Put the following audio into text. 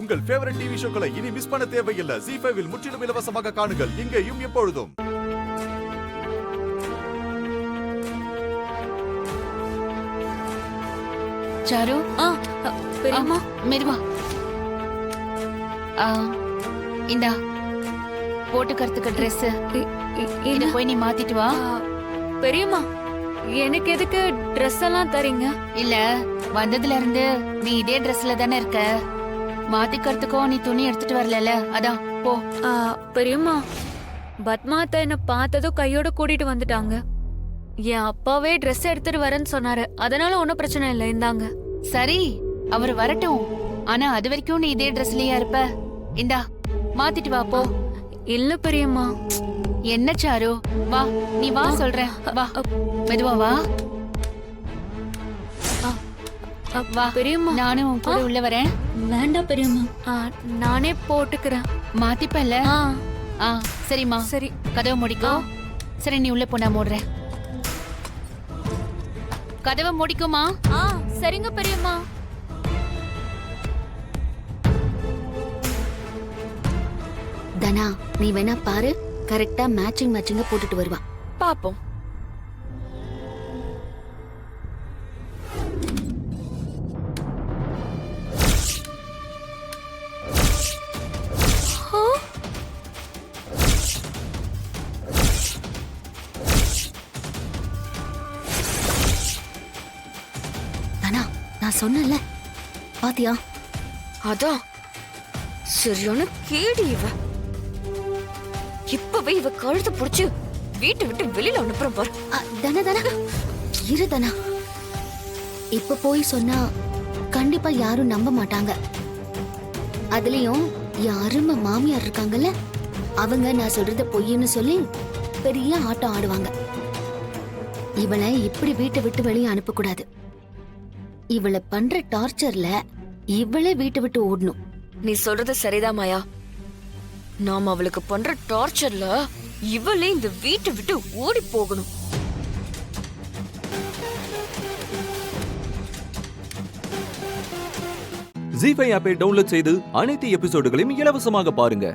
உங்கள் favourite TV ஷோக்களை இனி miss பண்ண தேவையில்லை. ZEE5 இல் முற்றிலும் இலவசமாக காணுங்கள். இங்கேயும் எப்பொழுதும். சாரு, பெரியம்மா மெதுவா. இந்தா போட்டுக்கிறதுக்கு ட்ரெஸ். இத போய் நீ மாத்திட்டு வா. பெரியம்மா, எனக்கு எதுக்கு ட்ரெஸ் எல்லாம் தரீங்க? இல்ல, வந்ததுல இருந்து நீ இதே ட்ரெஸ்ல தானே இருக்க. மாத்திக்கிறதுக்கும் நீ துணி எடுத்துட்டு வரல, அதான் போ. பெரியம்மா, பத்மாத்த என்ன பார்த்ததும் கையோட கூட்டிட்டு வந்துட்டாங்க. என் அப்பாவே ட்ரெஸ் எடுத்துட்டு வரேன்னு சொன்னாரு. அதனால ஒன்னும் பிரச்சனை இல்லை, இந்தாங்க. சரி, அவர் வரட்டும். ஆனா அது வரைக்கும் நீ இதே ட்ரெஸ்லயா இருப்ப. இந்தா மாத்திட்டு வா, போ. இல்ல பெரியம்மா. என்ன சாரு, வா, நீ வா சொல்றேன். வா, மெதுவா வா. வா பெரியம்மா, நானும் உன் கூட உள்ள வரேன். வேண்டாம் பெரியம்மா, நானே போட்டுக்கிறேன். மாத்திப்பல்ல? சரிம்மா, சரி. கதவை முடிக்கோ. சரி, நீ உள்ள போனா மூடுறேன். கதவை முடிக்குமா? சரிங்க பெரியம்மா. தனா, நீ வேணா பாரு, கரெக்டா மேட்சிங் போட்டுட்டு வருவா. பாப்போம். தனா, நான் சொன்னல, பாத்தியா? அதான் சரியான கேடி இவ. இப்பவே இவ கழுத்தை புடிச்சு வீட்டை விட்டு வெளியில அனுப்புறேன் பாரு. தனா தனா, இரு தனா. இப்ப போய் சொன்னா கண்டிப்பா யாரும் நம்ப மாட்டாங்க. அதுலயும் யாரும் மாமியார் இருக்காங்கல்ல, அவங்க நான் சொல்றத பொய்ன்னு சொல்லி பெரிய ஆட்டம் ஆடுவாங்க. இவளை இப்படி வீட்டை விட்டு வெளியே அனுப்ப கூடாது. இவளை பண்ற டார்ச்சர்ல இவளே வீட்டை விட்டு ஓடணும். நீ சொல்றது சரிதான் மாயா. நாம அவளுக்கு பண்ற டார்ச்சர்ல இவளே இந்த வீட்டை விட்டு ஓடி போகணும். ZEE5 ஆப்பை டவுன்லோட் செய்து அனைத்து எபிசோடுகளையும் இலவசமாக பாருங்க.